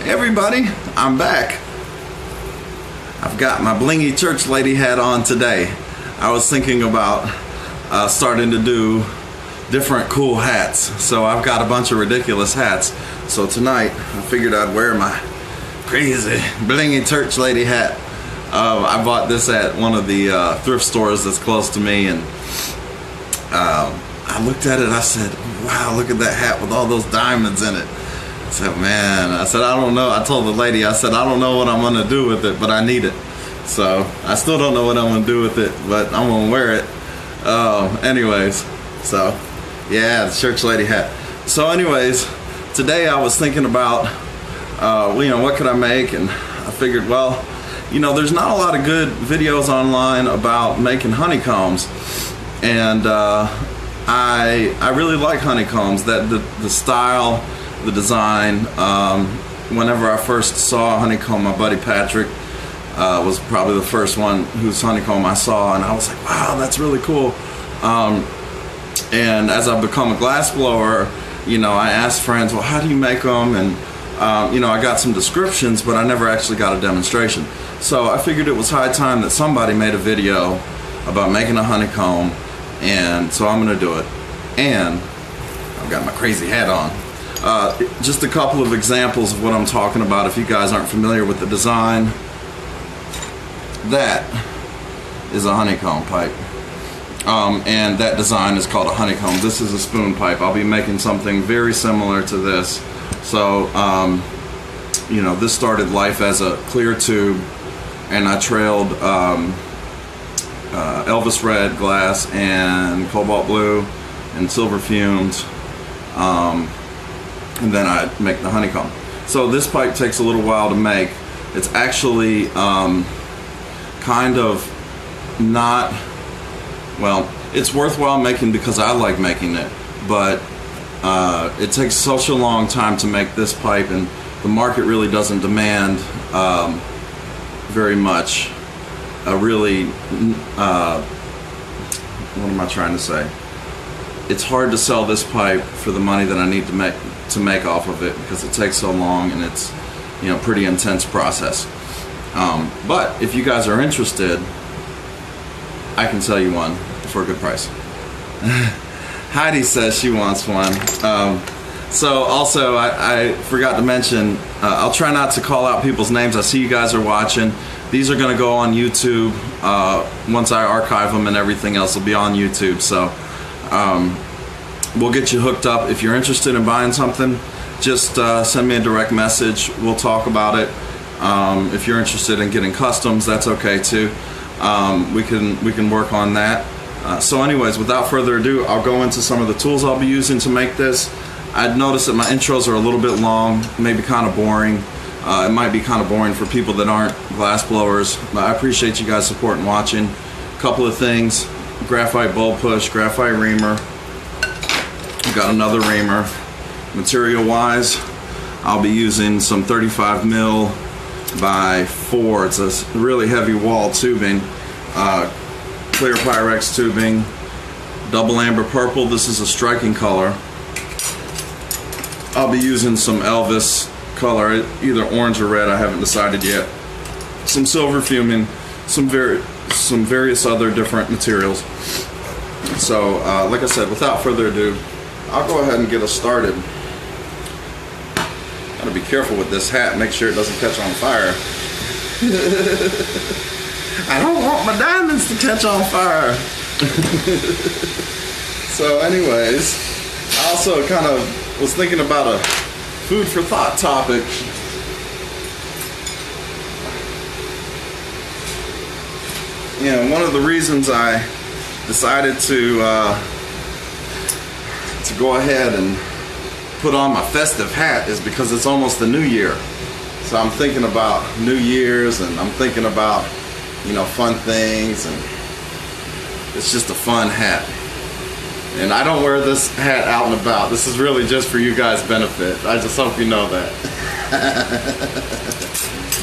Hey everybody, I'm back. I've got my blingy church lady hat on today. I was thinking about starting to do different cool hats. So I've got a bunch of ridiculous hats. So tonight I figured I'd wear my crazy blingy church lady hat. I bought this at one of the thrift stores that's close to me, and I looked at it, I said, wow, look at that hat with all those diamonds in it. I said, man, I don't know. I told the lady, I said, I don't know what I'm going to do with it, but I need it. So I still don't know what I'm going to do with it, but I'm going to wear it. Anyways, so yeah, the church lady hat. So anyways, today I was thinking about, what could I make? And I figured, well, there's not a lot of good videos online about making honeycombs. And I really like honeycombs, that the style, the design. Whenever I first saw a honeycomb, my buddy Patrick was probably the first one whose honeycomb I saw, and I was like, wow, that's really cool. And as I've become a glass blower, I asked friends, well, how do you make them? And I got some descriptions, but I never actually got a demonstration. So I figured it was high time that somebody made a video about making a honeycomb, and so I'm gonna do it. And I've got my crazy hat on. Just a couple of examples of what I'm talking about if you guys aren't familiar with the design. That is a honeycomb pipe. And that design is called a honeycomb. This is a spoon pipe. I'll be making something very similar to this. So, this started life as a clear tube, and I trailed Elvis red glass and cobalt blue and silver fumes. And then I make the honeycomb. So this pipe takes a little while to make. It's actually kind of not, well, it's worthwhile making because I like making it, but it takes such a long time to make this pipe, and the market really doesn't demand very much. What am I trying to say? It's hard to sell this pipe for the money that I need to make off of it, because it takes so long, and it's pretty intense process. But if you guys are interested, I can sell you one for a good price. Heidi says she wants one. So also I forgot to mention, I'll try not to call out people's names. I see you guys are watching. These are gonna go on YouTube. Once I archive them and everything else will be on YouTube. So we'll get you hooked up. If you're interested in buying something, just send me a direct message. We'll talk about it. If you're interested in getting customs, that's okay too. We can work on that. So anyways, without further ado, I'll go into some of the tools I'll be using to make this. I'd noticed that my intros are a little bit long, maybe kind of boring. It might be kind of boring for people that aren't glass blowers, but I appreciate you guys supporting, watching. A couple of things: graphite bulb push, graphite reamer. We've got another reamer. Material wise, I'll be using some 35 mil by 4. It's a really heavy wall tubing, clear Pyrex tubing, double amber purple. This is a striking color. I'll be using some Elvis color, either orange or red, I haven't decided yet. Some silver fuming, some various other different materials. So like I said, without further ado, I'll go ahead and get us started. Gotta be careful with this hat, make sure it doesn't catch on fire. I don't want my diamonds to catch on fire. So anyways, I also kind of was thinking about a food for thought topic. One of the reasons I decided to go ahead and put on my festive hat is because it's almost the new year. So I'm thinking about New Year's, and I'm thinking about fun things, and it's just a fun hat. And I don't wear this hat out and about. This is really just for you guys' benefit. I just hope you know that.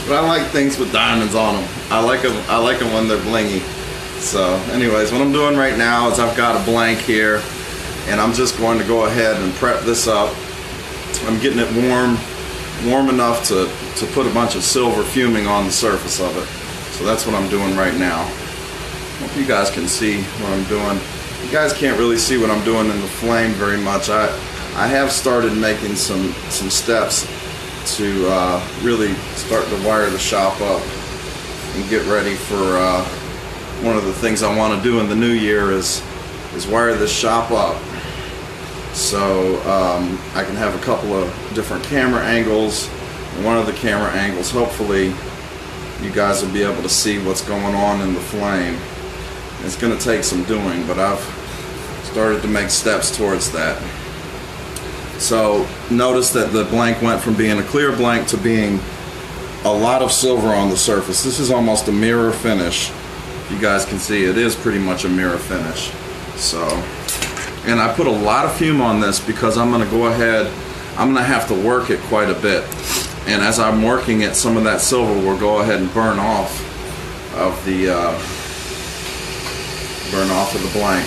But I like things with diamonds on them. I like them when they're blingy. So anyways, what I'm doing right now is I've got a blank here, and I'm just going to go ahead and prep this up. I'm getting it warm warm enough to put a bunch of silver fuming on the surface of it. So that's what I'm doing right now. Hope you guys can see what I'm doing. You guys can't really see what I'm doing in the flame very much. I have started making some steps to really start to wire the shop up and get ready for one of the things I want to do in the new year is wire this shop up so I can have a couple of different camera angles. And one of the camera angles, hopefully you guys will be able to see what's going on in the flame. It's going to take some doing, but I've started to make steps towards that. So notice that the blank went from being a clear blank to being a lot of silver on the surface. This is almost a mirror finish. If you guys can see, it is pretty much a mirror finish. So, and I put a lot of fume on this because I'm going to go ahead, I'm going to have to work it quite a bit. And as I'm working it, some of that silver will go ahead and burn off of the blank.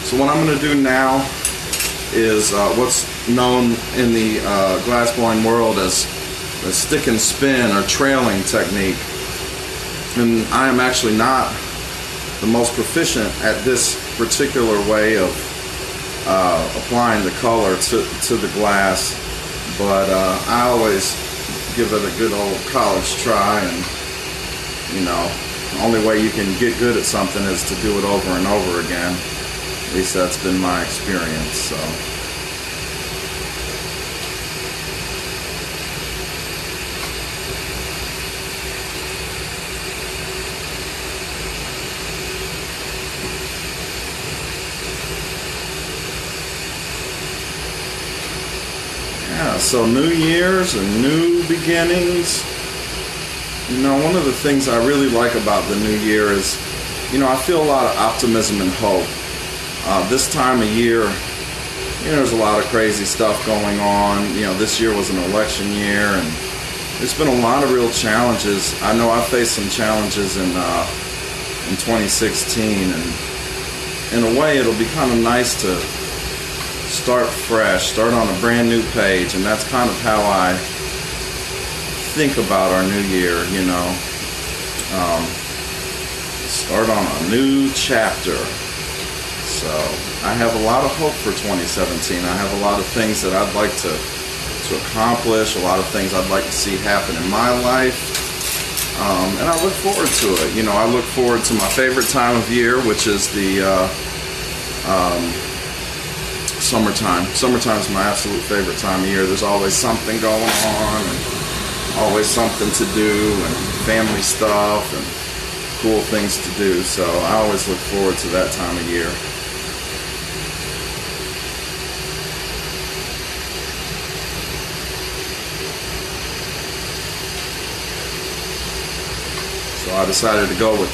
So what I'm going to do now is what's known in the glass blowing world as the stick and spin or trailing technique. And I am actually not the most proficient at this particular way of applying the color to the glass, but I always give it a good old college try, and you know, the only way you can get good at something is to do it over and over again. At least that's been my experience. So yeah, so New Year's and new beginnings. You know, one of the things I really like about the new year is, you know, I feel a lot of optimism and hope. This time of year, you know, there's a lot of crazy stuff going on. You know, this year was an election year, and there's been a lot of real challenges. I know I faced some challenges in 2016, and in a way, it'll be kind of nice to start fresh, start on a brand new page, and that's kind of how I think about our new year, you know. Start on a new chapter. So I have a lot of hope for 2017. I have a lot of things that I'd like to accomplish, a lot of things I'd like to see happen in my life, and I look forward to it. You know, I look forward to my favorite time of year, which is the summertime. Summertime's my absolute favorite time of year. There's always something going on, and always something to do, and family stuff, and cool things to do. So I always look forward to that time of year. So I decided to go with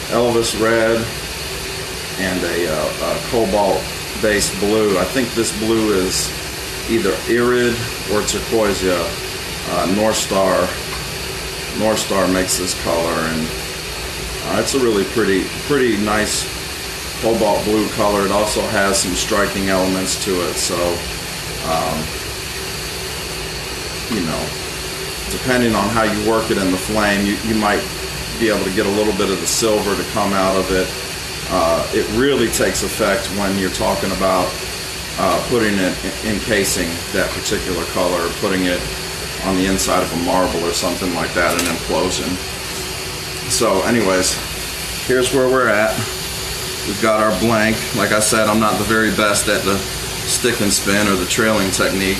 Elvis red and a cobalt-based blue. I think this blue is either irid or turquoise. North Star makes this color, and it's a really pretty nice cobalt blue color. It also has some striking elements to it, so you know, depending on how you work it in the flame, you might be able to get a little bit of the silver to come out of it. It really takes effect when you're talking about putting it, encasing that particular color, putting it on the inside of a marble or something like that, an implosion. So anyways, here's where we're at. We've got our blank. Like I said, I'm not the very best at the stick and spin or the trailing technique.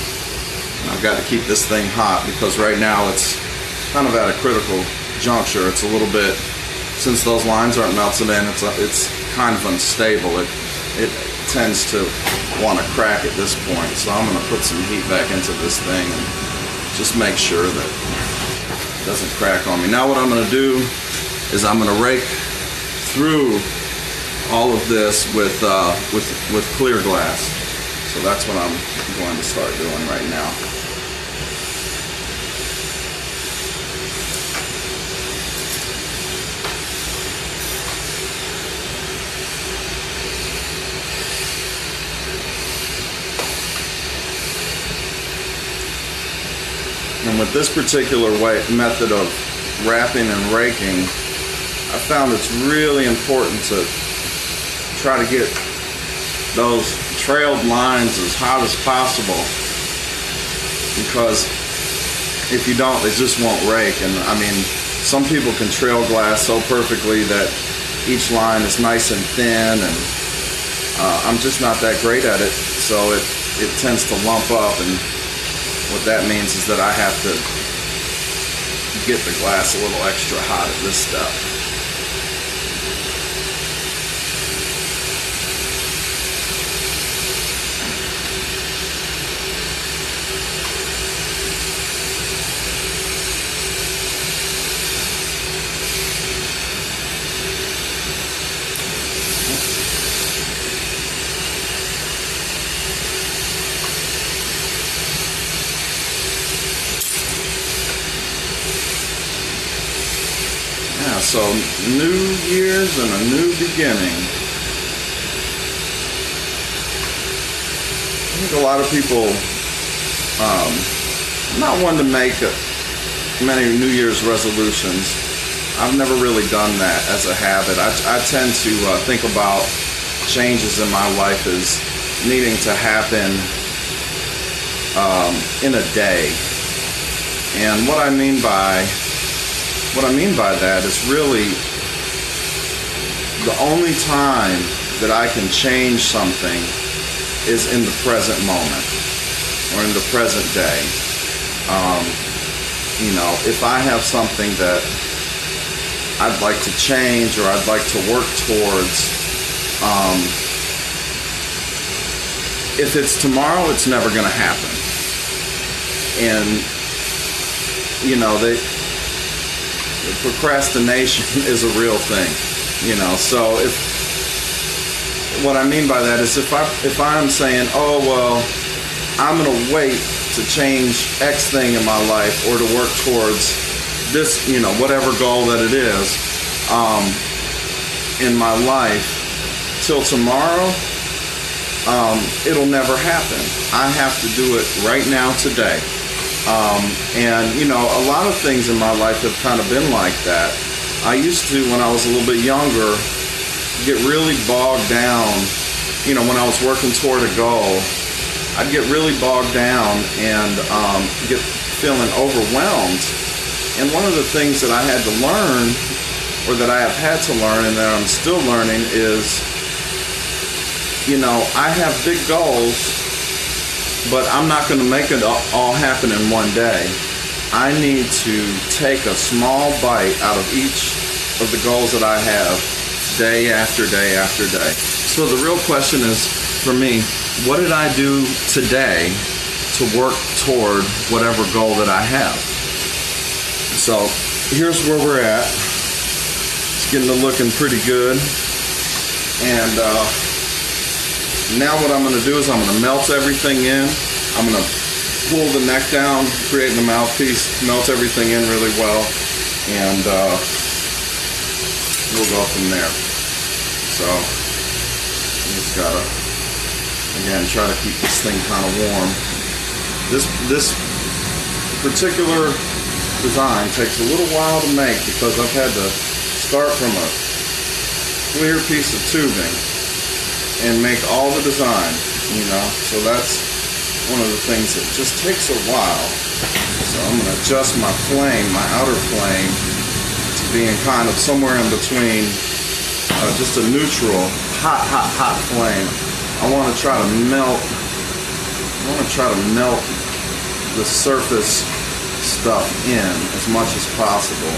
And I've got to keep this thing hot because right now it's kind of at a critical juncture. It's a little bit, since those lines aren't melted in, it's kind of unstable. It tends to want to crack at this point. So I'm going to put some heat back into this thing and just make sure that it doesn't crack on me. Now what I'm going to do is I'm going to rake through all of this with clear glass. So that's what I'm going to start doing right now. And with this particular method of wrapping and raking, I found it's really important to try to get those trailed lines as hot as possible, because if you don't, they just won't rake. And I mean, some people can trail glass so perfectly that each line is nice and thin, and I'm just not that great at it, so it tends to lump up, and what that means is that I have to get the glass a little extra hot at this step. So, New Year's and a new beginning. I think a lot of people, I'm not one to make many New Year's resolutions. I've never really done that as a habit. I tend to think about changes in my life as needing to happen in a day. And what I mean by that is really the only time that I can change something is in the present moment or in the present day. If I have something that I'd like to change or I'd like to work towards, if it's tomorrow, it's never going to happen. And, procrastination is a real thing, so what I mean by that is if I'm saying, oh, well, I'm going to wait to change X thing in my life or to work towards this, whatever goal that it is in my life till tomorrow, it'll never happen. I have to do it right now, today. A lot of things in my life have kind of been like that. I used to, when I was a little bit younger, get really bogged down. When I was working toward a goal, I'd get really bogged down and get feeling overwhelmed. And one of the things that I had to learn, or that I have had to learn and that I'm still learning is, I have big goals, but I'm not going to make it all happen in one day. I need to take a small bite out of each of the goals that I have day after day after day. So the real question is, for me, what did I do today to work toward whatever goal that I have? So here's where we're at. It's getting to looking pretty good. And now what I'm going to do is I'm going to melt everything in. I'm going to pull the neck down, creating the mouthpiece, melt everything in really well, and we'll go from there. So just gotta, again, try to keep this thing kind of warm. This particular design takes a little while to make because I've had to start from a clear piece of tubing and make all the design, so that's one of the things that just takes a while. So I'm going to adjust my flame, my outer flame, to being kind of somewhere in between just a neutral, hot flame. I want to try to melt the surface stuff in as much as possible.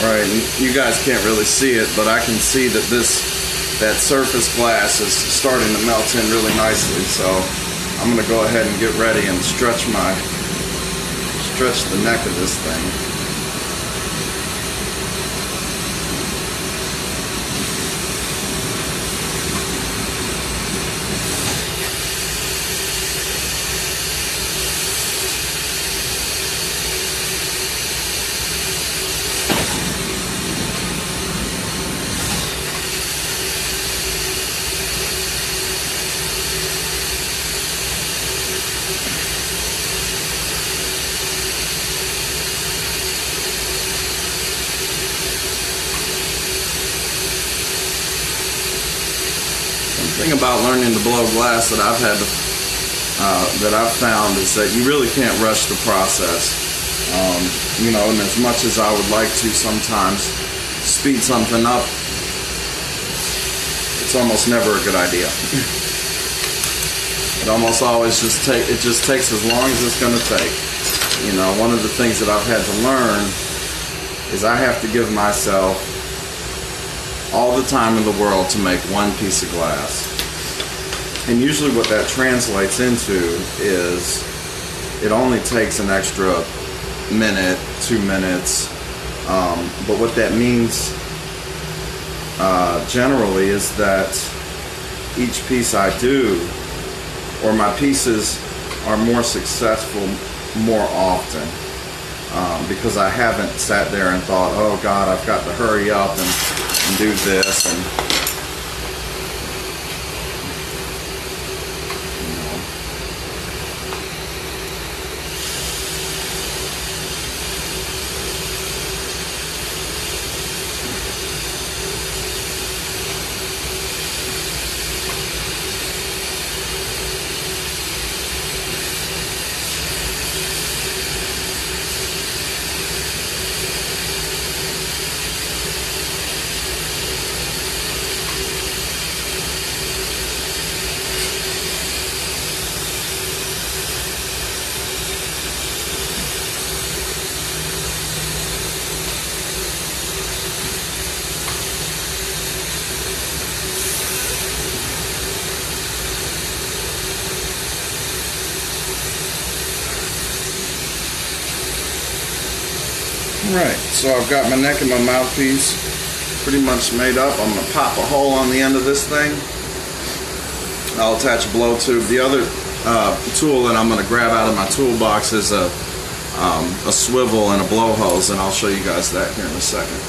Right, and you guys can't really see it, but I can see that that surface glass is starting to melt in really nicely. So I'm gonna go ahead and get ready and stretch the neck of this thing. The thing about learning to blow glass that I've found is that you really can't rush the process. You know, and as much as I would like to sometimes speed something up, it's almost never a good idea. It almost always just takes as long as it's going to take. You know, one of the things that I've had to learn is I have to give myself all the time in the world to make one piece of glass. And usually what that translates into is it only takes an extra minute, 2 minutes. But what that means generally is that each piece I do, or my pieces are more successful more often. Because I haven't sat there and thought, oh God, I've got to hurry up and do this, and Alright, so I've got my neck and my mouthpiece pretty much made up. I'm going to pop a hole on the end of this thing. I'll attach a blow tube. The other tool that I'm going to grab out of my toolbox is a swivel and a blow hose, and I'll show you guys that here in a second.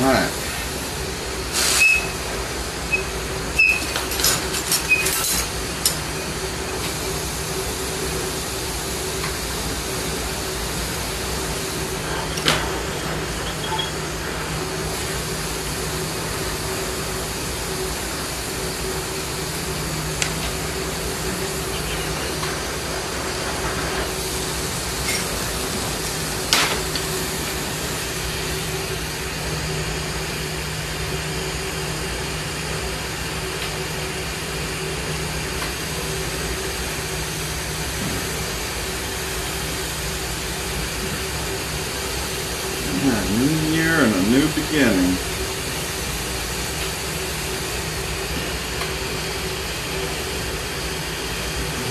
Alright. A new year and a new beginning.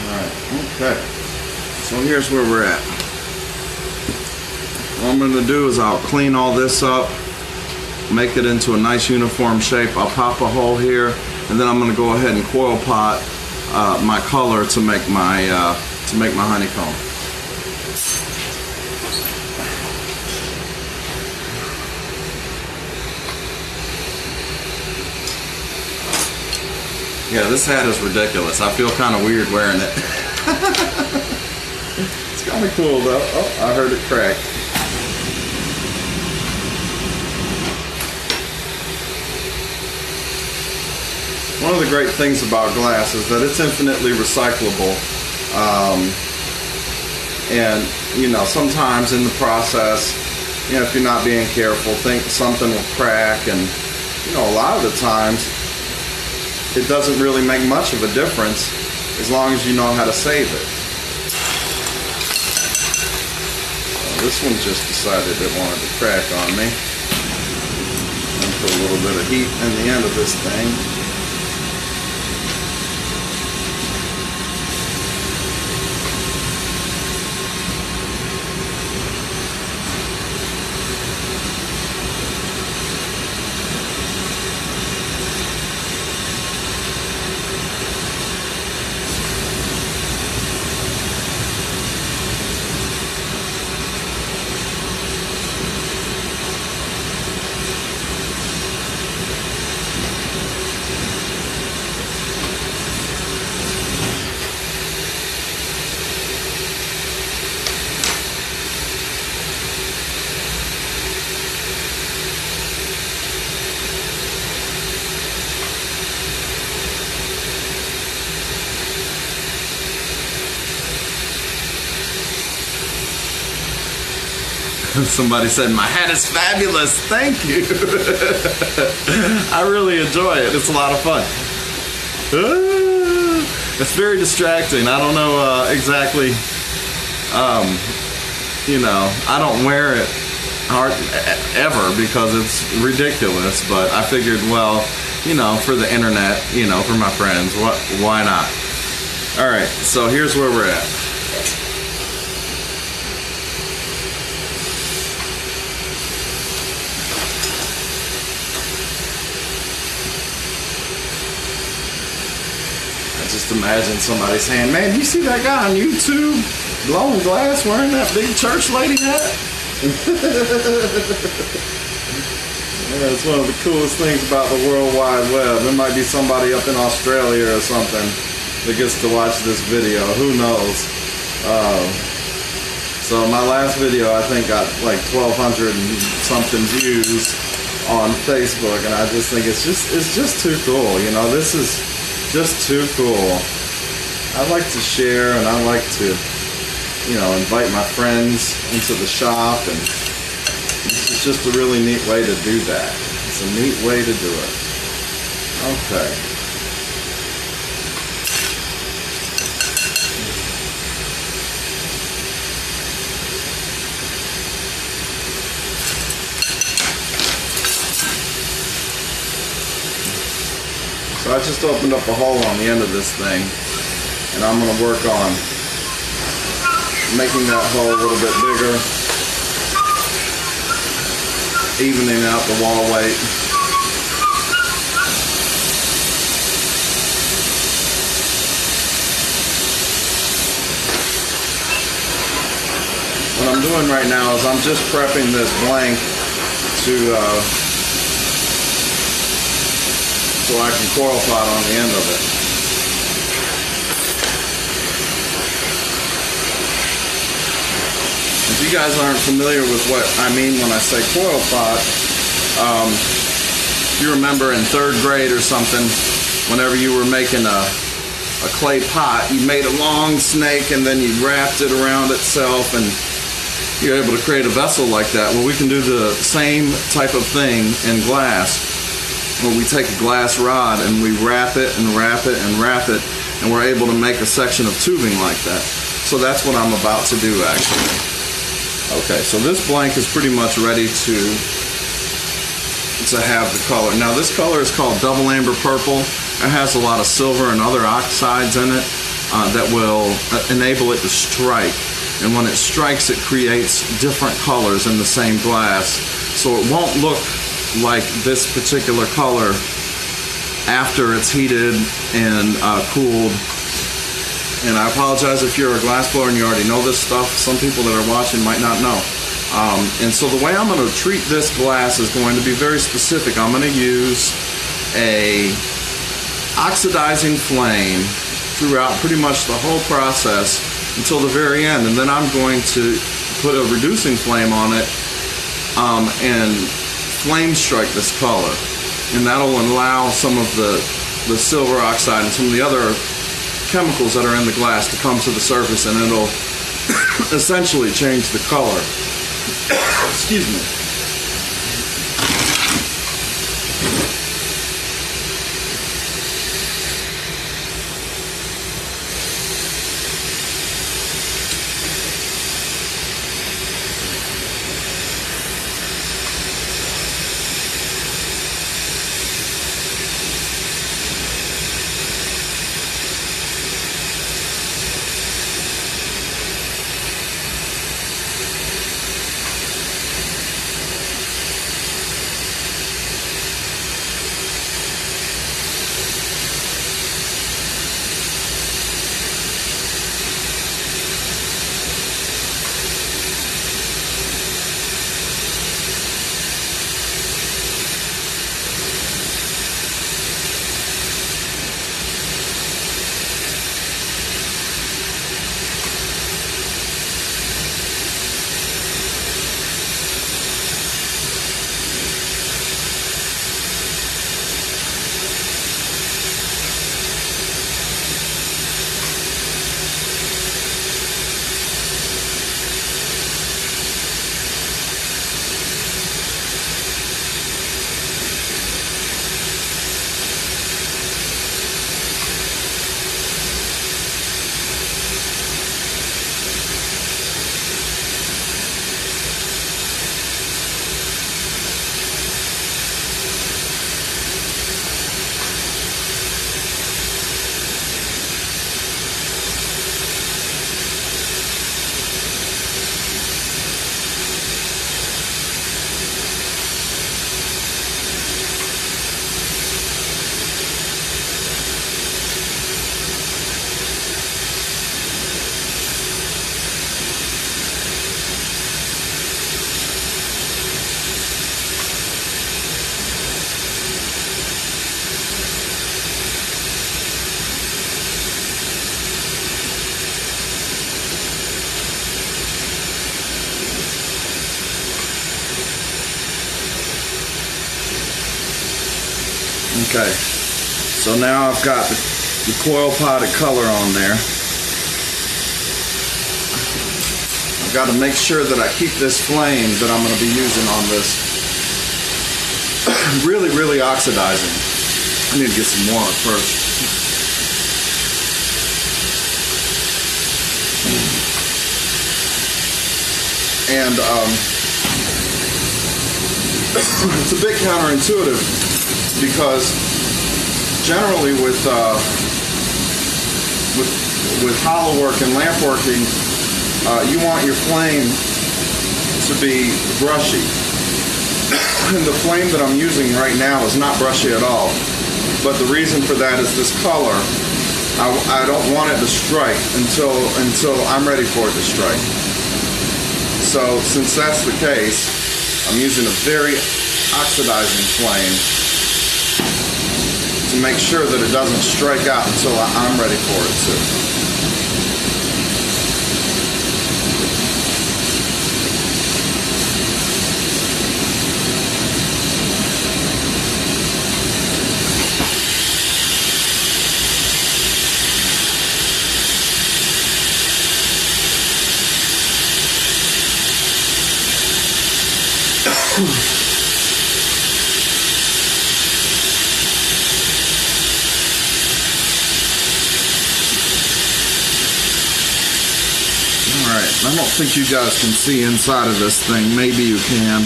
Alright, okay. So here's where we're at. What I'm going to do is I'll clean all this up, make it into a nice uniform shape. I'll pop a hole here, and then I'm going to go ahead and coil pot my color to make my honeycomb. Yeah, this hat is ridiculous. I feel kind of weird wearing it. It's kind of cool though. Oh, I heard it crack. One of the great things about glass is that it's infinitely recyclable. And, you know, sometimes in the process, you know, if you're not being careful, think something will crack. And, you know, a lot of the times, it doesn't really make much of a difference as long as you know how to save it. This one just decided it wanted to crack on me. And put a little bit of heat in the end of this thing. Somebody said, my hat is fabulous. Thank you. I really enjoy it. It's a lot of fun. It's very distracting. I don't know exactly, you know, I don't wear it ever because it's ridiculous, but I figured, well, you know, for the internet, you know, for my friends, why not? All right, so here's where we're at. Just imagine somebody saying, man, you see that guy on YouTube blowing glass wearing that big church lady hat? Yeah, it's one of the coolest things about the World Wide Web. There might be somebody up in Australia or something that gets to watch this video. Who knows? So my last video, I think, got like 1,200 and something views on Facebook, and I just think it's just too cool. You know, this is just too cool. I like to share, and I like to, you know, invite my friends into the shop, and this is just a really neat way to do that. It's a neat way to do it. Okay. So I just opened up a hole on the end of this thing, and I'm going to work on making that hole a little bit bigger, evening out the wall weight. What I'm doing right now is I'm just prepping this blank to so I can coil pot on the end of it. If you guys aren't familiar with what I mean when I say coil pot, if you remember in 3rd grade or something, whenever you were making a clay pot, you made a long snake and then you wrapped it around itself and you're able to create a vessel like that. Well, we can do the same type of thing in glass. Where we take a glass rod and we wrap it and wrap it and wrap it, and we're able to make a section of tubing like that. So that's what I'm about to do, actually. Okay, so this blank is pretty much ready to have the color. Now this color is called double amber purple. It has a lot of silver and other oxides in it that will enable it to strike. And when it strikes, it creates different colors in the same glass. So it won't look like this particular color after it's heated and cooled. And I apologize if you're a glass blower and you already know this stuff. Some people that are watching might not know. And so the way I'm going to treat this glass is going to be very specific. I'm going to use a oxidizing flame throughout pretty much the whole process until the very end, and then I'm going to put a reducing flame on it and flame strike this color, and that'll allow some of the the silver oxide and some of the other chemicals that are in the glass to come to the surface, and it'll essentially change the color. Excuse me. Okay, so now I've got the coil potted color on there. I've got to make sure that I keep this flame that I'm going to be using on this really, really oxidizing. I need to get some more at first. And it's a bit counterintuitive, because generally with hollow work and lamp working, you want your flame to be brushy. And the flame that I'm using right now is not brushy at all. But the reason for that is this color. I don't want it to strike until I'm ready for it to strike. So since that's the case, I'm using a very oxidizing flame to make sure that it doesn't strike out until I'm ready for it to. I don't think you guys can see inside of this thing. Maybe you can,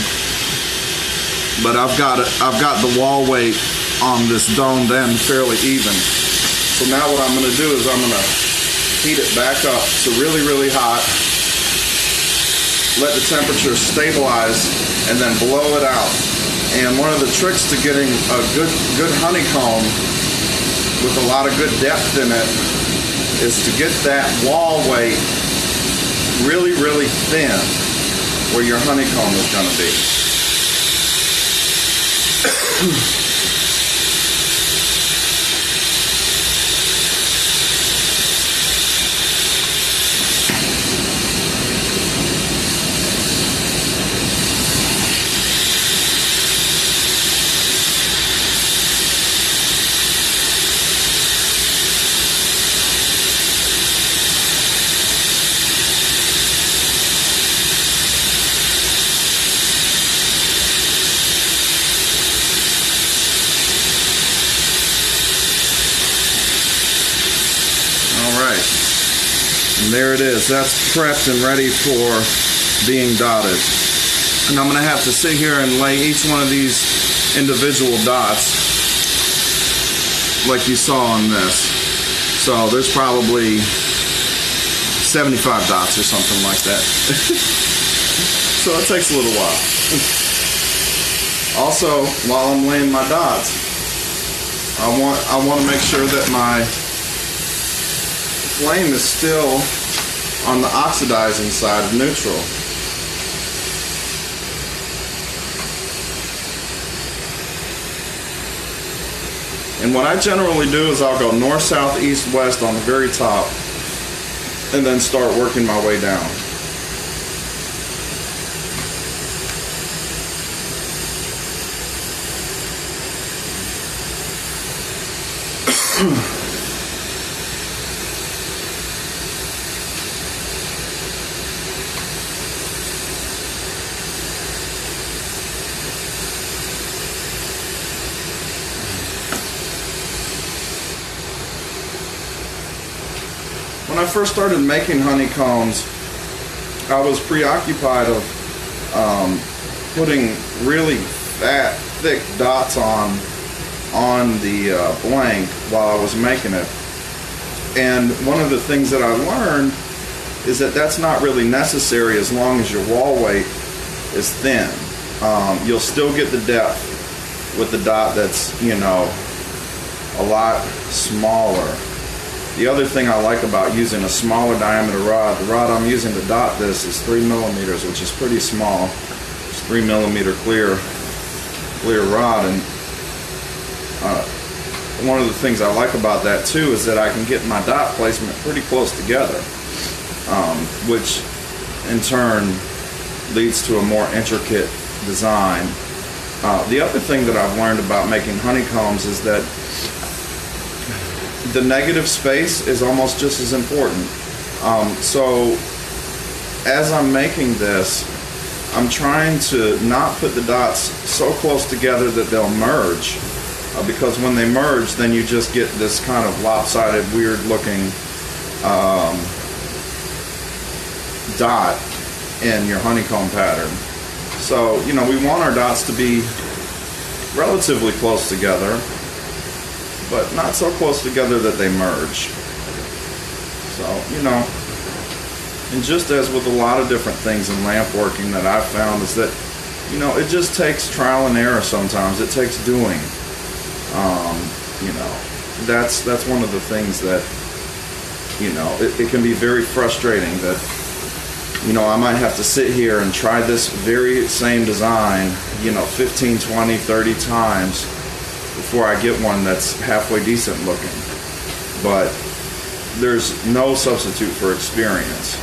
but I've got the wall weight on this domed end fairly even. So now what I'm going to do is I'm going to heat it back up to really, really hot. Let the temperature stabilize, and then blow it out. And one of the tricks to getting a good honeycomb with a lot of good depth in it is to get that wall weight really, really thin where your honeycomb is going to be. And there it is. That's prepped and ready for being dotted. And I'm going to have to sit here and lay each one of these individual dots like you saw on this. So there's probably 75 dots or something like that. So it takes a little while. Also, while I'm laying my dots, I want to make sure that my flame is still on the oxidizing side of neutral. And what I generally do is I'll go north, south, east, west on the very top and then start working my way down. When I first started making honeycombs, I was preoccupied of putting really fat, thick dots on the blank while I was making it. And one of the things that I learned is that that's not really necessary as long as your wall weight is thin. You'll still get the depth with the dot that's, you know, a lot smaller. The other thing I like about using a smaller diameter rod, the rod I'm using to dot this is 3 millimeters, which is pretty small. It's 3 millimeter clear rod, and one of the things I like about that too is that I can get my dot placement pretty close together, which in turn leads to a more intricate design. The other thing that I've learned about making honeycombs is that the negative space is almost just as important. So as I'm making this, I'm trying to not put the dots so close together that they'll merge, because when they merge, then you just get this kind of lopsided, weird looking dot in your honeycomb pattern. So, you know, we want our dots to be relatively close together, but not so close together that they merge. So, you know, and just as with a lot of different things in lamp working that I've found is that, you know, it just takes trial and error sometimes. It takes doing. You know, that's one of the things that, you know, it can be very frustrating that, you know, I might have to sit here and try this very same design, you know, 15, 20, 30 times before I get one that's halfway decent looking. But there's no substitute for experience.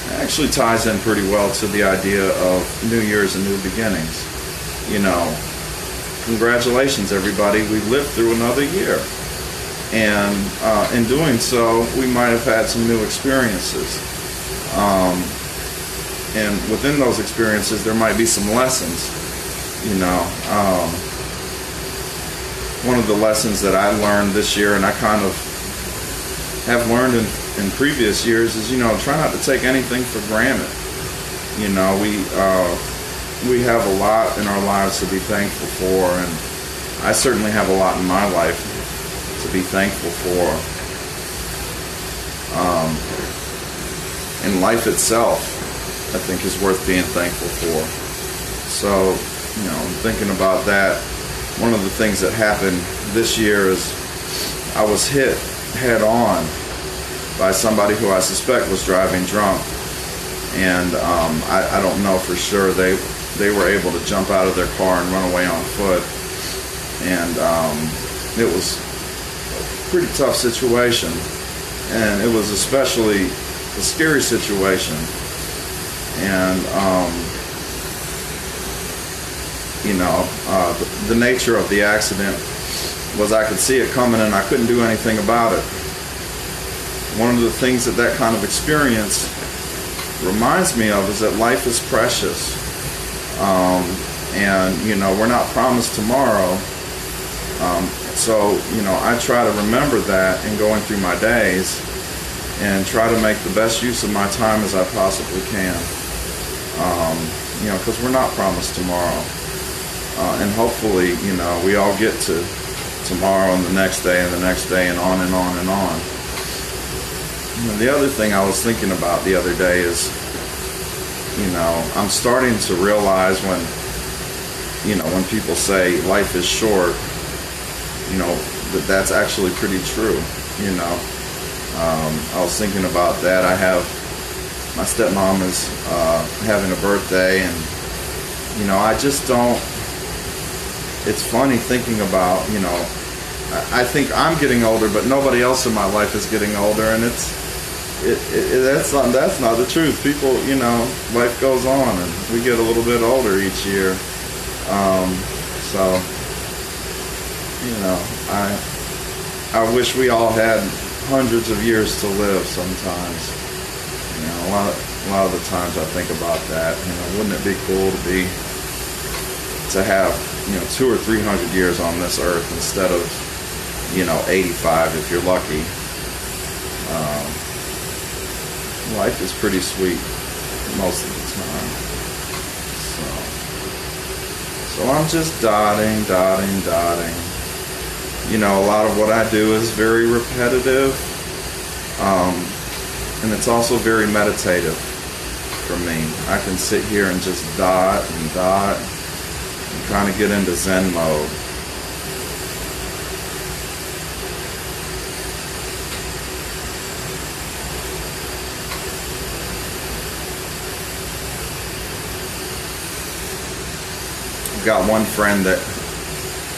It actually ties in pretty well to the idea of New Year's and new beginnings. You know, congratulations everybody, we lived through another year. And in doing so, we might have had some new experiences. And within those experiences, there might be some lessons, you know. One of the lessons that I learned this year, and I kind of have learned in previous years, is, you know, try not to take anything for granted. You know, we have a lot in our lives to be thankful for, and I certainly have a lot in my life to be thankful for. And life itself, I think, is worth being thankful for. So, you know, thinking about that, one of the things that happened this year is I was hit head on by somebody who I suspect was driving drunk. And I don't know for sure. They were able to jump out of their car and run away on foot. And it was a pretty tough situation. And it was especially a scary situation. And, you know, the nature of the accident was I could see it coming and I couldn't do anything about it. One of the things that kind of experience reminds me of is that life is precious. And, you know, we're not promised tomorrow. So, you know, I try to remember that in going through my days. and try to make the best use of my time as I possibly can. Because we're not promised tomorrow. And hopefully, we all get to tomorrow and the next day and the next day and on and on and on. The other thing I was thinking about the other day is, I'm starting to realize when people say life is short, that's actually pretty true. I was thinking about that. My stepmom is having a birthday, and I just don't. It's funny thinking about, I think I'm getting older, but nobody else in my life is getting older, and that's not the truth. People, life goes on, and we get a little bit older each year. I wish we all had hundreds of years to live sometimes. A lot of the times I think about that. Wouldn't it be cool to have 200 or 300 years on this earth instead of 85 if you're lucky. Life is pretty sweet most of the time. So I'm just dotting. A lot of what I do is very repetitive. And it's also very meditative for me. I can sit here and just dot and kind of get into Zen mode. I've got one friend that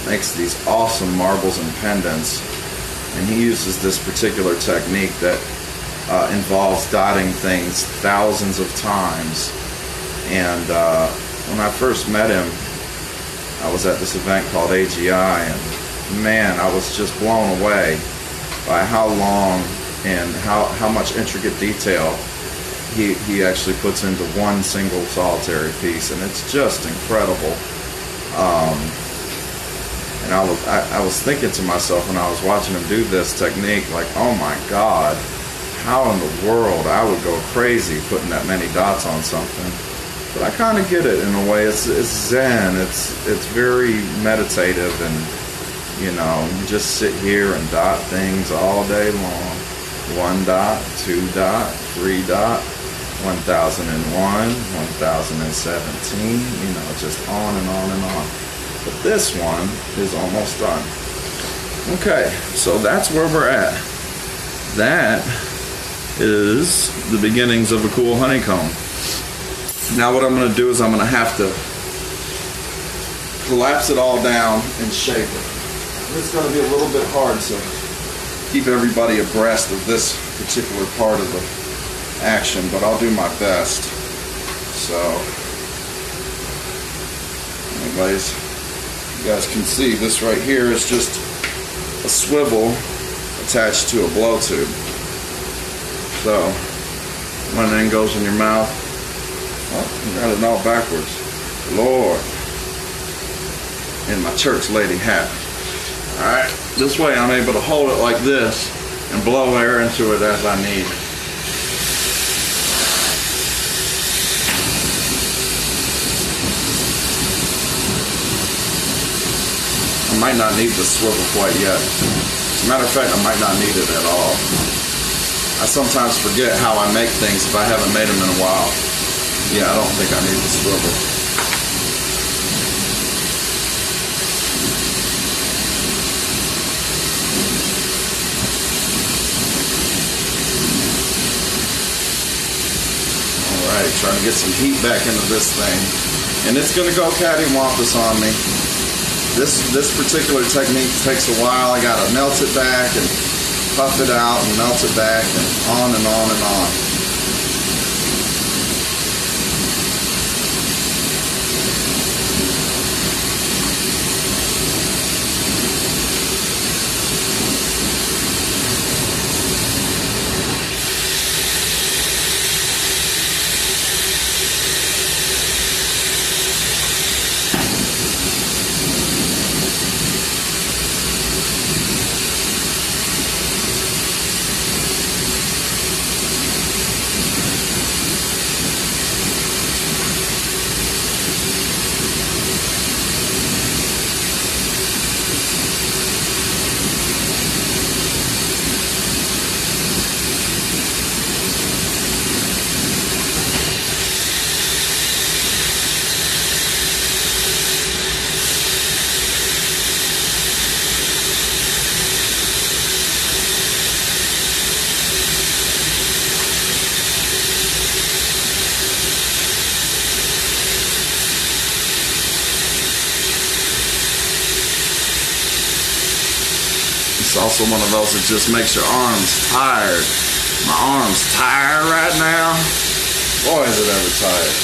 makes these awesome marbles and pendants, and he uses this particular technique that involves dotting things thousands of times. And when I first met him, I was at this event called AGI, and man, I was just blown away by how long and how much intricate detail he actually puts into one single solitary piece, and it's just incredible. And I was thinking to myself when I was watching him do this technique, like, oh my God, how in the world I would go crazy putting that many dots on something. But I kind of get it in a way. It's Zen. It's very meditative, and you just sit here and dot things all day long. 1 dot, 2 dot, 3 dot, 1001, 1017. Just on and on and on. But this one is almost done. Okay, so that's where we're at. That is the beginnings of a cool honeycomb. Now what I'm going to do is I'm going to have to collapse it all down and shape it. It's going to be a little bit hard to keep everybody abreast of this particular part of the action, but I'll do my best. So, anyways, you guys can see this right here is just a swivel attached to a blow tube. So, one end goes in your mouth. Oh, you got it all backwards. Lord. In my church lady hat. Alright, this way I'm able to hold it like this and blow air into it as I need. I might not need the swivel quite yet. As a matter of fact, I might not need it at all. I sometimes forget how I make things if I haven't made them in a while. Yeah, I don't think I need the swivel. Alright, trying to get some heat back into this thing. And it's going to go cattywampus on me. This particular technique takes a while. I got to melt it back and puff it out and melt it back and on and on and on. it's also one of those that just makes your arms tired. My arm's tired right now. Boy, is it ever tired.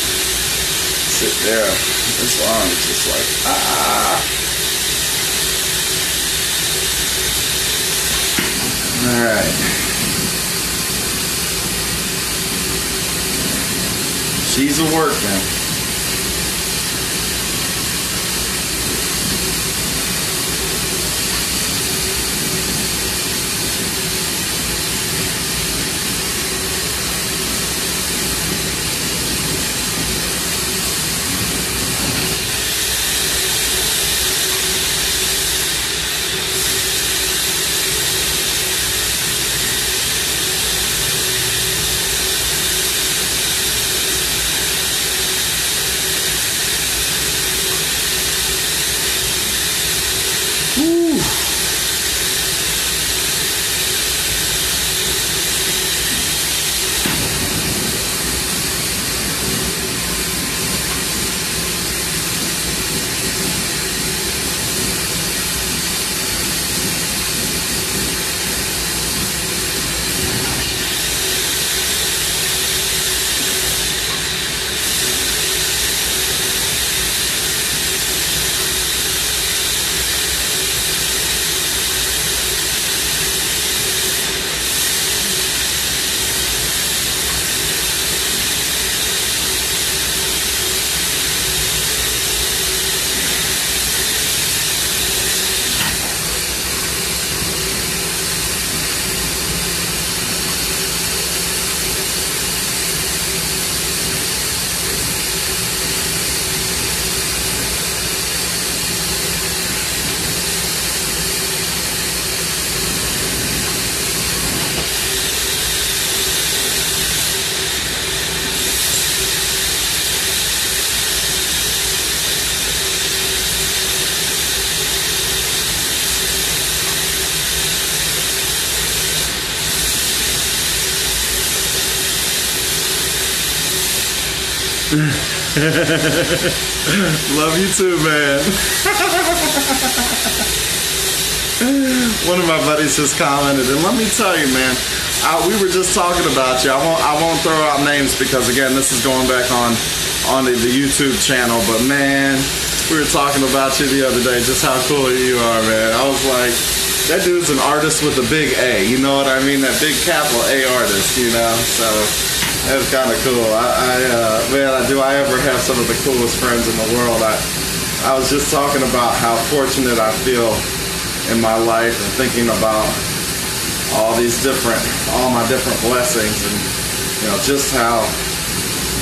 Sit there. This arm is just like, All right. She's a working. Love you too, man. One of my buddies just commented, and let me tell you, man, we were just talking about you. I won't throw out names because, again, this is going back on the YouTube channel. But man, we were talking about you the other day, just how cool you are, man. I was like, that dude's an artist with a big A. You know what I mean? That big capital A artist. You know, so. That's kind of cool. Man, do I ever have some of the coolest friends in the world. I was just talking about how fortunate I feel in my life and thinking about all my different blessings and, you know, just how,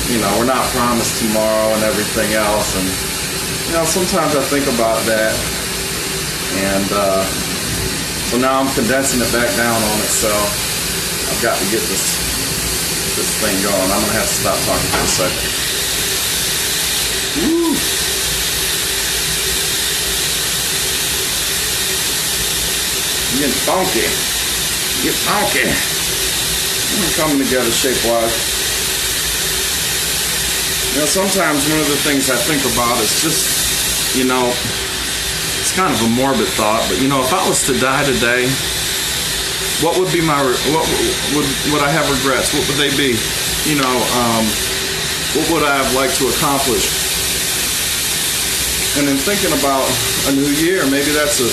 you know, we're not promised tomorrow and everything else. And, you know, sometimes I think about that. And so now I'm condensing it back down on itself. I've got to get this thing going. I'm gonna have to stop talking for a second. Woo. You get funky. You get funky. I'm coming together shape-wise. You know, sometimes one of the things I think about is just, you know, it's kind of a morbid thought, but you know, if I was to die today, what would be would I have regrets? What would they be? You know, what would I have liked to accomplish? And in thinking about a new year, maybe that's a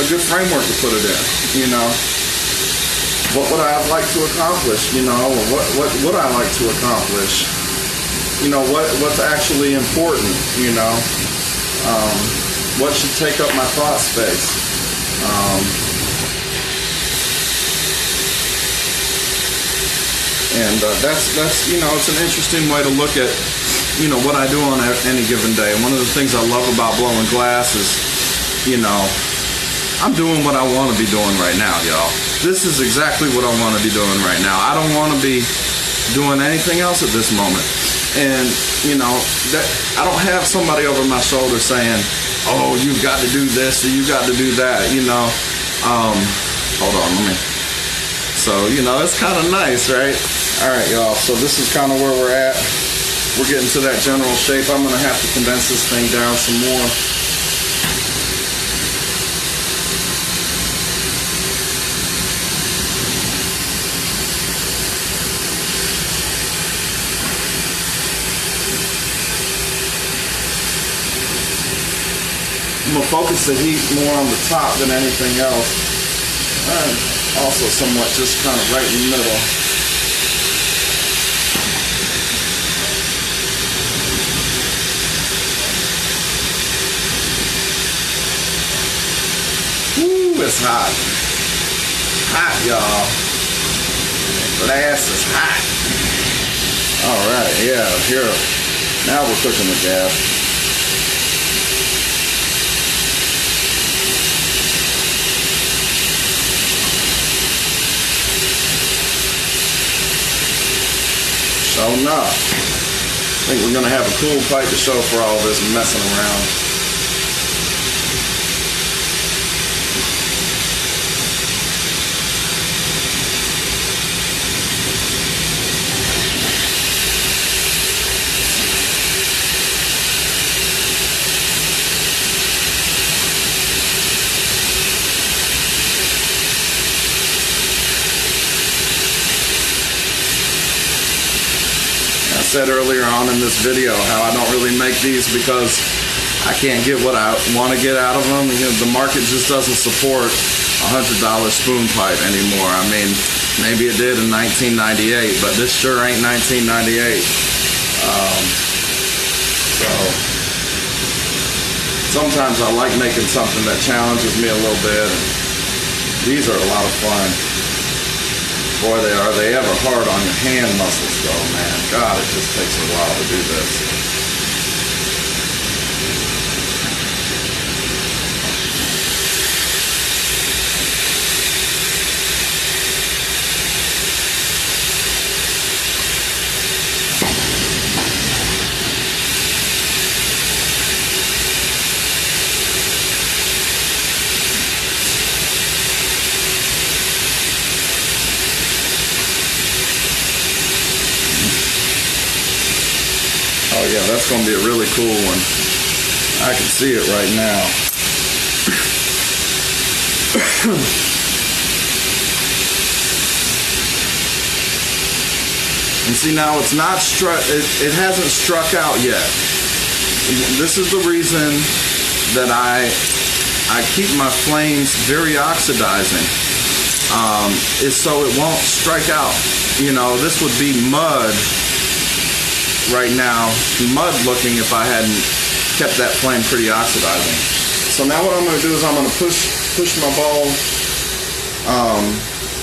good framework to put it in. You know, what would I have liked to accomplish? You know, what would I like to accomplish? You know, what's actually important? You know, what should take up my thought space? And that's you know, it's an interesting way to look at, you know, what I do on any given day. And one of the things I love about blowing glass is, you know, I'm doing what I want to be doing right now, y'all. This is exactly what I want to be doing right now. I don't want to be doing anything else at this moment. And, you know, that I don't have somebody over my shoulder saying, oh, you've got to do this or you got to do that, you know. Hold on, so, you know, it's kind of nice, right? All right, y'all, so this is kind of where we're at. We're getting to that general shape. I'm going to have to condense this thing down some more. gonna focus the heat more on the top than anything else. And also somewhat just kind of right in the middle. Woo, it's hot. Hot, y'all. Glass is hot. Alright, yeah, here. Now we're cooking with gas. So enough. I think we're gonna have a cool pipe to show for all this messing around. I said earlier on in this video how I don't really make these because I can't get what I want to get out of them. You know, the market just doesn't support a $100 spoon pipe anymore. I mean, maybe it did in 1998, but this sure ain't 1998. So sometimes I like making something that challenges me a little bit. And these are a lot of fun. Boy, are they ever hard on your hand muscles though, man. God, it just takes a while to do this. Oh yeah, that's going to be a really cool one. I can see it right now. And see, now it's not struck, it hasn't struck out yet. This is the reason that I keep my flames very oxidizing, is so it won't strike out. You know, this would be mud right now, mud looking if I hadn't kept that flame pretty oxidizing. So now what I'm going to do is I'm going to push my bowl.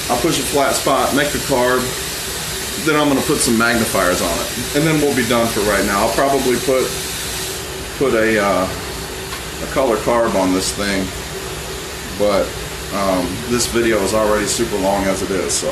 I'll push a flat spot, make a carb, then I'm going to put some magnifiers on it, and then we'll be done for right now. I'll probably put a color carb on this thing, but this video is already super long as it is, so.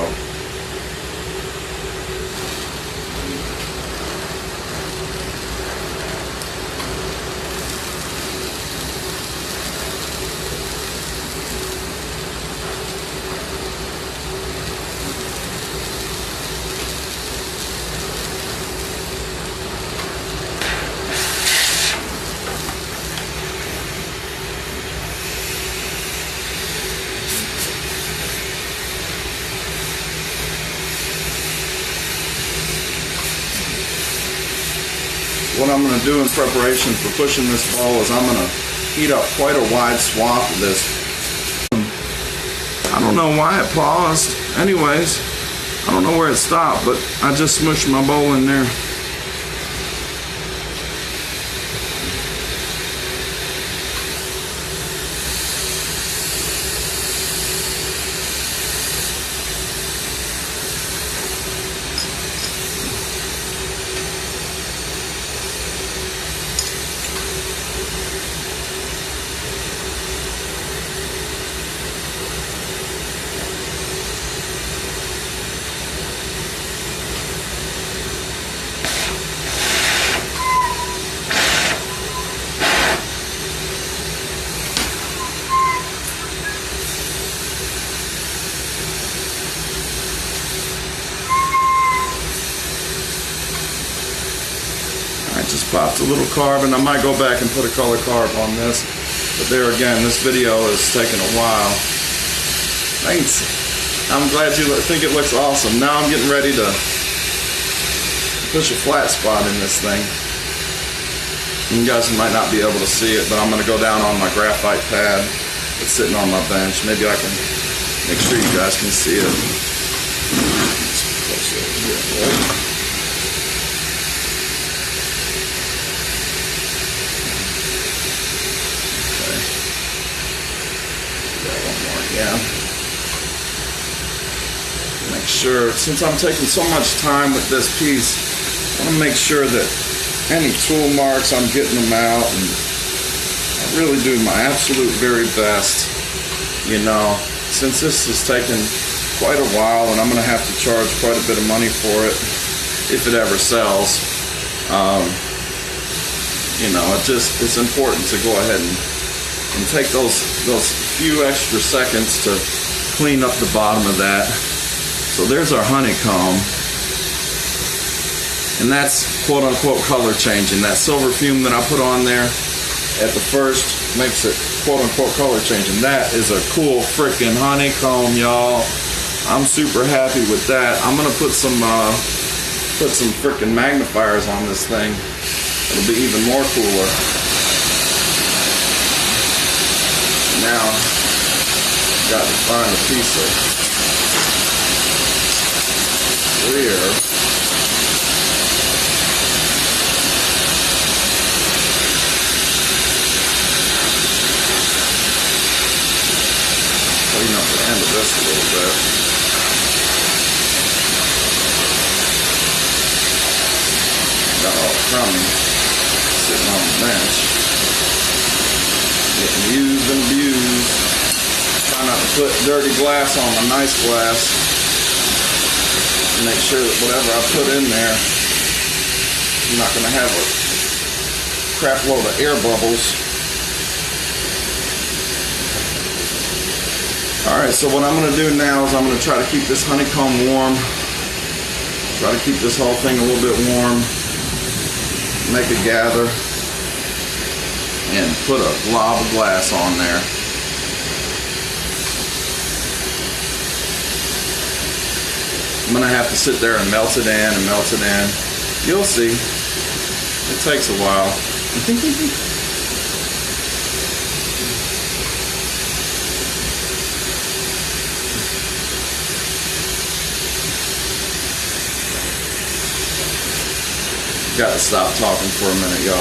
What I'm going to do in preparation for pushing this bowl is I'm going to heat up quite a wide swath of this. I don't know why it paused. Anyways, I don't know where it stopped, but I just smushed my bowl in there. Just popped a little carb, and I might go back and put a color carb on this, but there again, this video is taking a while. Thanks. I'm glad you think it looks awesome. Now I'm getting ready to push a flat spot in this thing. You guys might not be able to see it, but I'm going to go down on my graphite pad that's sitting on my bench. Maybe I can make sure you guys can see it. Close over here, right? Okay. Got one more again. Make sure, since I'm taking so much time with this piece, I want to make sure that any tool marks, I'm getting them out, and I really do my absolute very best, you know, since this has taken quite a while and I'm going to have to charge quite a bit of money for it if it ever sells. You know, it's important to go ahead and take those few extra seconds to clean up the bottom of that. So there's our honeycomb, and that's quote unquote color changing. That silver fume that I put on there at the first makes it quote unquote color changing. That is a cool freaking honeycomb, y'all. I'm super happy with that. I'm gonna put some freaking magnifiers on this thing. It'll be even more cooler. Now, got to find a piece of clear. Clean up the end of this a little bit. Got all crummy sitting on the bench. Getting used and abused. Try not to put dirty glass on my nice glass. Make sure that whatever I put in there, I'm not going to have a crap load of air bubbles. Alright, so what I'm going to do now is I'm going to try to keep this honeycomb warm. Try to keep this whole thing a little bit warm. Make it gather. And put a glob of glass on there. I'm going to have to sit there and melt it in and melt it in. You'll see. It takes a while. Got to stop talking for a minute, y'all,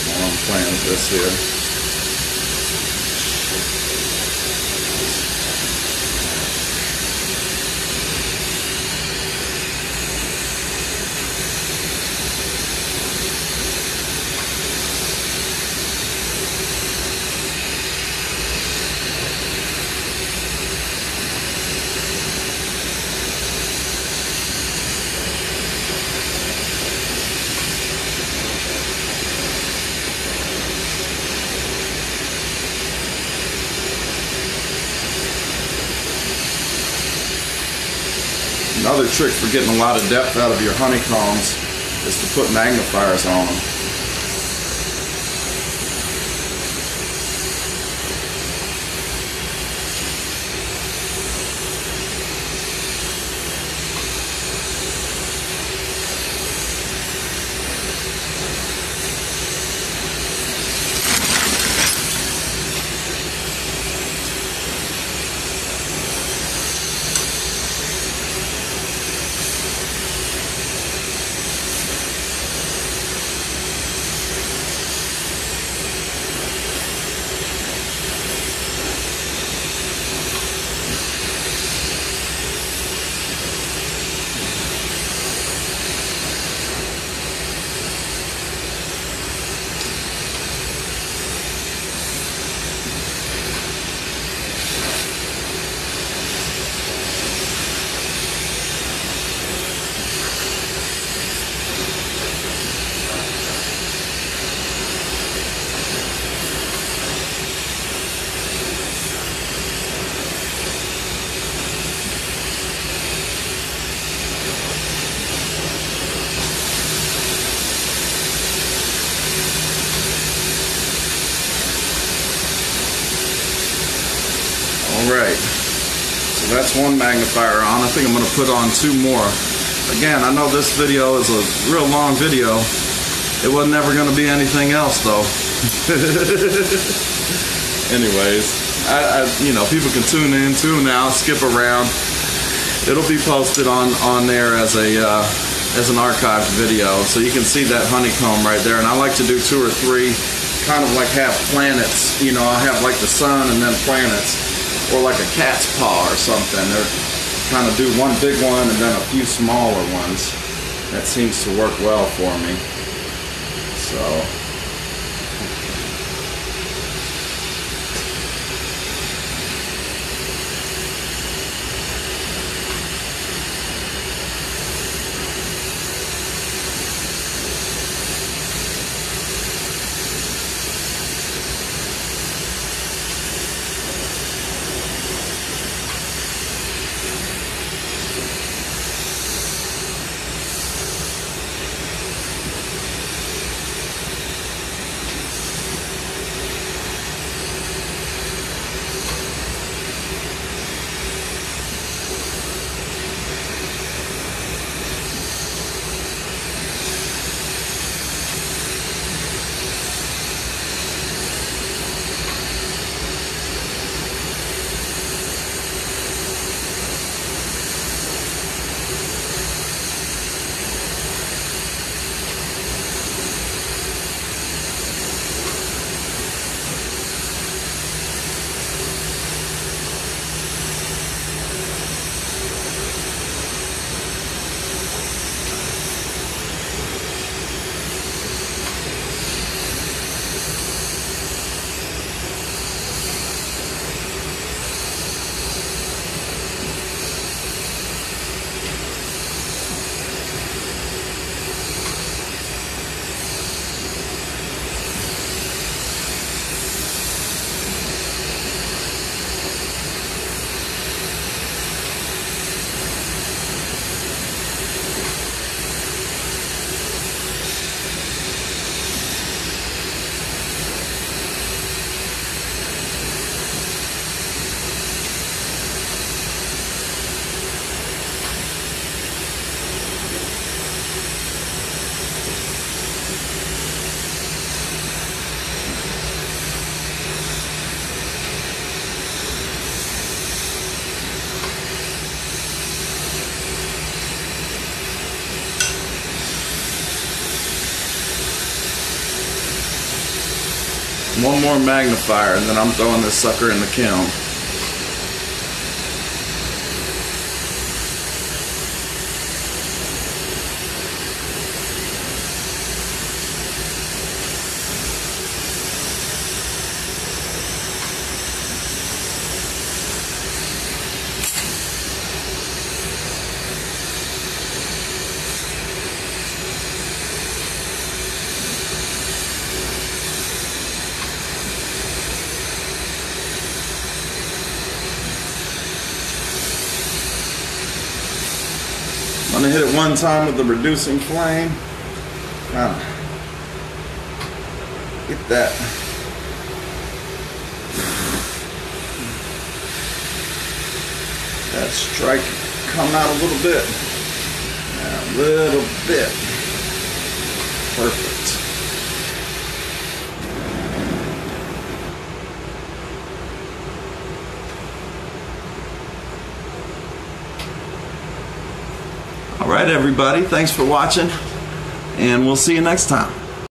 while I'm playing with this here. Another trick for getting a lot of depth out of your honeycombs is to put magnifiers on them. Alright, so that's one magnifier on. I think I'm going to put on two more. Again, I know this video is a real long video. It was never going to be anything else, though. Anyways, you know, people can tune in, tune out, skip around. It'll be posted on there as an archived video, so you can see that honeycomb right there. And I like to do 2 or 3, kind of like have planets. You know, I have like the sun and then planets, or like a cat's paw or something. They're kind of do one big one and then a few smaller ones. That seems to work well for me. So. One more magnifier and then I'm throwing this sucker in the kiln. I'm gonna hit it one time with the reducing flame. Get that. That strike come out a little bit. A little bit. Perfect. All right, everybody, thanks for watching, and we'll see you next time.